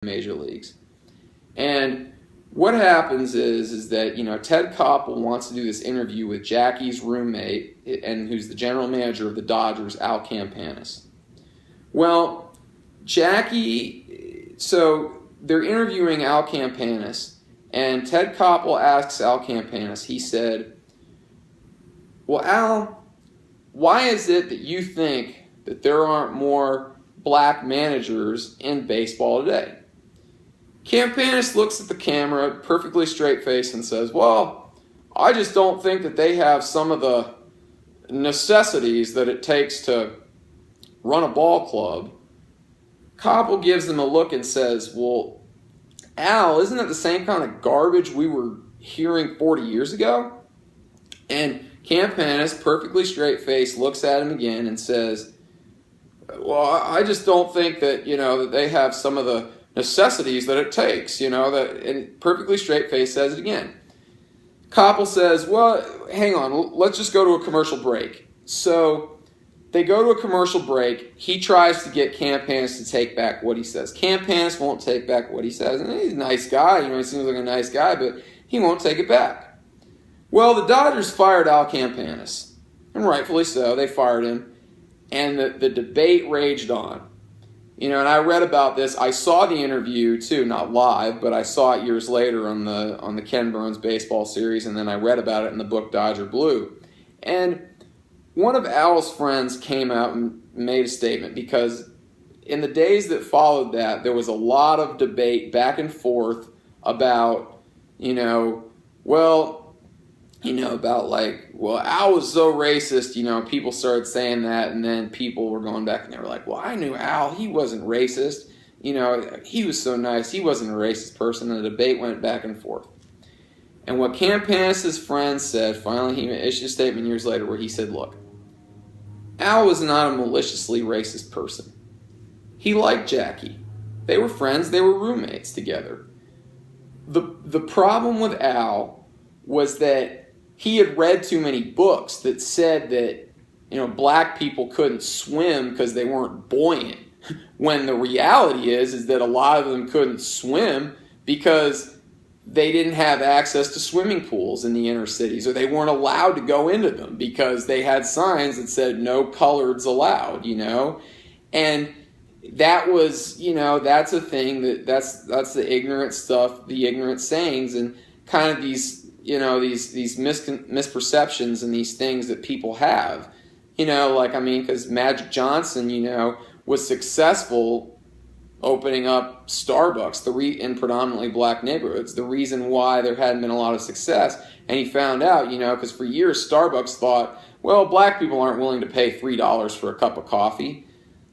major leagues. And what happens is that, Ted Koppel wants to do this interview with Jackie's roommate, and who's the general manager of the Dodgers, Al Campanis. Well, so they're interviewing Al Campanis, and Ted Koppel asks Al Campanis, he said, well, Al, why is it that you think that there aren't more black managers in baseball today? Campanis looks at the camera, perfectly straight face, and says, well, I just don't think that they have some of the necessities that it takes to run a ball club. Koppel gives him a look and says, well, Al, isn't that the same kind of garbage we were hearing 40 years ago? And Campanis, perfectly straight face, looks at him again and says, well, I just don't think that, that they have some of the necessities that it takes, and perfectly straight face says it again. Koppel says, well, hang on, let's just go to a commercial break. So they go to a commercial break. He tries to get Campanis to take back what he says. Campanis won't take back what he says. And he's a nice guy, he seems like a nice guy, but he won't take it back. Well, the Dodgers fired Al Campanis, and rightfully so. They fired him, and the debate raged on. And I read about this. I saw the interview too, not live, but I saw it years later on the Ken Burns baseball series, and then I read about it in the book Dodger Blue. And one of Al's friends came out and made a statement, because in the days that followed that, there was a lot of debate back and forth about, Al was so racist, people started saying that, and then people were going back and they were like, well, I knew Al, he wasn't racist, he was so nice, he wasn't a racist person, and the debate went back and forth. And what Campanis' friend said, finally he issued a statement years later where he said, look, Al was not a maliciously racist person. He liked Jackie. They were friends, they were roommates together. The problem with Al was that he had read too many books that said that, black people couldn't swim because they weren't buoyant. When the reality is that a lot of them couldn't swim because they didn't have access to swimming pools in the inner cities, or they weren't allowed to go into them because they had signs that said no coloreds allowed, And that was, that's a thing that's the ignorant stuff, the ignorant sayings, and kind of these misperceptions and these things that people have, because Magic Johnson, was successful opening up Starbucks in predominantly black neighborhoods. The reason why there hadn't been a lot of success, and he found out, because for years Starbucks thought, well, black people aren't willing to pay $3 for a cup of coffee.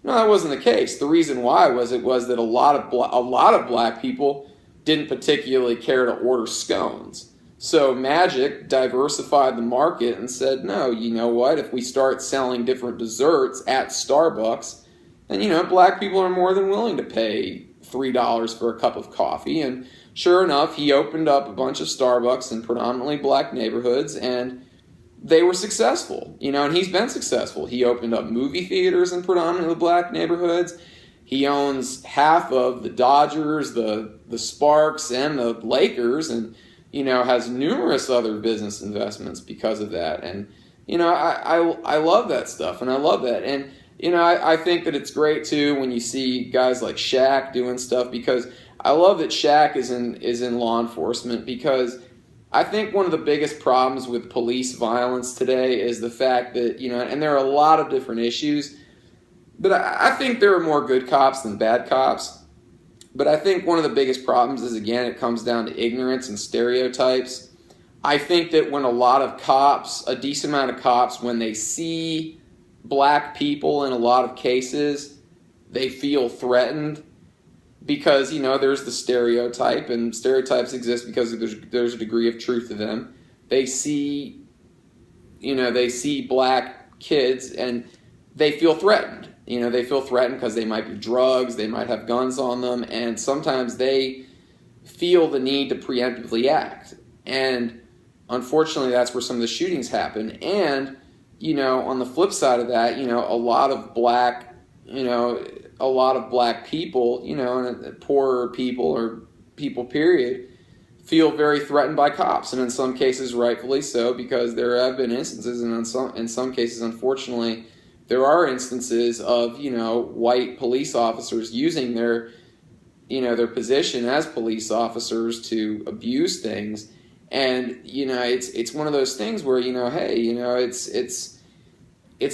No, that wasn't the case. The reason why was that a lot of black people didn't particularly care to order scones. So Magic diversified the market and said, no, you know what? If we start selling different desserts at Starbucks, then, black people are more than willing to pay $3 for a cup of coffee. And sure enough, he opened up a bunch of Starbucks in predominantly black neighborhoods, and they were successful, and he's been successful. He opened up movie theaters in predominantly black neighborhoods. He owns half of the Dodgers, the Sparks, and the Lakers, and has numerous other business investments because of that. And, I love that stuff, and I love that. And, I think that it's great, too, when you see guys like Shaq doing stuff, because I love that Shaq is in law enforcement, because I think one of the biggest problems with police violence today is the fact that, and there are a lot of different issues, but I think there are more good cops than bad cops. But I think one of the biggest problems is, again, it comes down to ignorance and stereotypes. I think that when a decent amount of cops, when they see black people in a lot of cases, they feel threatened because, there's the stereotype, and stereotypes exist because there's a degree of truth to them. They see black kids and they feel threatened. They feel threatened because they might be drugs, they might have guns on them, and sometimes they feel the need to preemptively act. And unfortunately, that's where some of the shootings happen. And, on the flip side of that, a lot of black, a lot of black people, you know, and poorer people or people period, feel very threatened by cops, and in some cases rightfully so, because there have been instances, and in some cases, unfortunately, there are instances of, you know, white police officers using their, you know, their position as police officers to abuse things. And, you know, it's one of those things where, you know, hey, you know, it's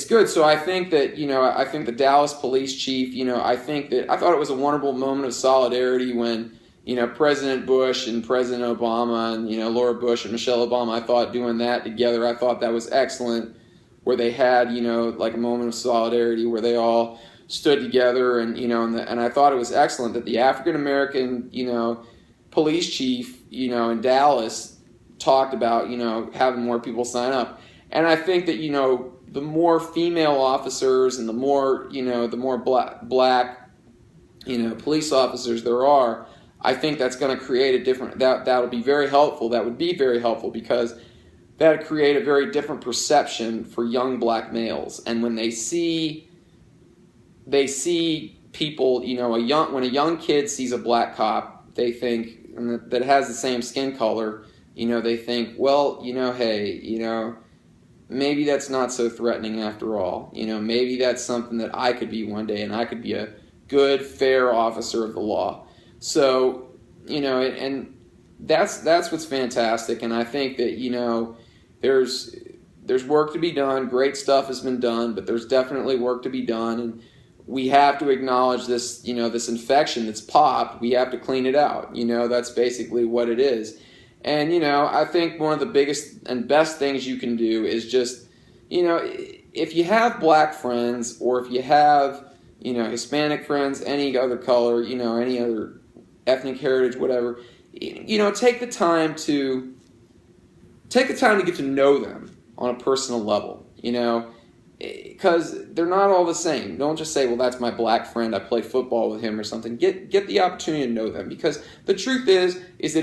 good. So I think that, you know, I think the Dallas police chief, you know, I thought it was a wonderful moment of solidarity when, you know, President Bush and President Obama and, you know, Laura Bush and Michelle Obama, I thought doing that together, I thought that was excellent, where they had, you know, like a moment of solidarity where they all stood together, and, you know, and I thought it was excellent that the African American, you know, police chief, you know, in Dallas talked about, you know, having more people sign up. And I think that, you know, the more female officers and the more, you know, the more black, you know, police officers there are, I think that's going to create a different, that'll be very helpful. That would be very helpful, because that would create a very different perception for young black males. And when they see people, you know, when a young kid sees a black cop, they think, that has the same skin color, you know, they think, well, you know, hey, you know, maybe that's not so threatening after all. You know, maybe that's something that I could be one day, and I could be a good, fair officer of the law. So, you know, and that's what's fantastic. And I think that, you know, there's work to be done. Great stuff has been done, but there's definitely work to be done. And we have to acknowledge this, you know, this infection that's popped. We have to clean it out. You know, that's basically what it is. And, you know, I think one of the biggest and best things you can do is just, you know, if you have black friends, or if you have, you know, Hispanic friends, any other color, you know, any other ethnic heritage, whatever, you know, take the time to get to know them on a personal level, you know, because they're not all the same. Don't just say, well, that's my black friend, I play football with him or something. Get the opportunity to know them, because the truth is that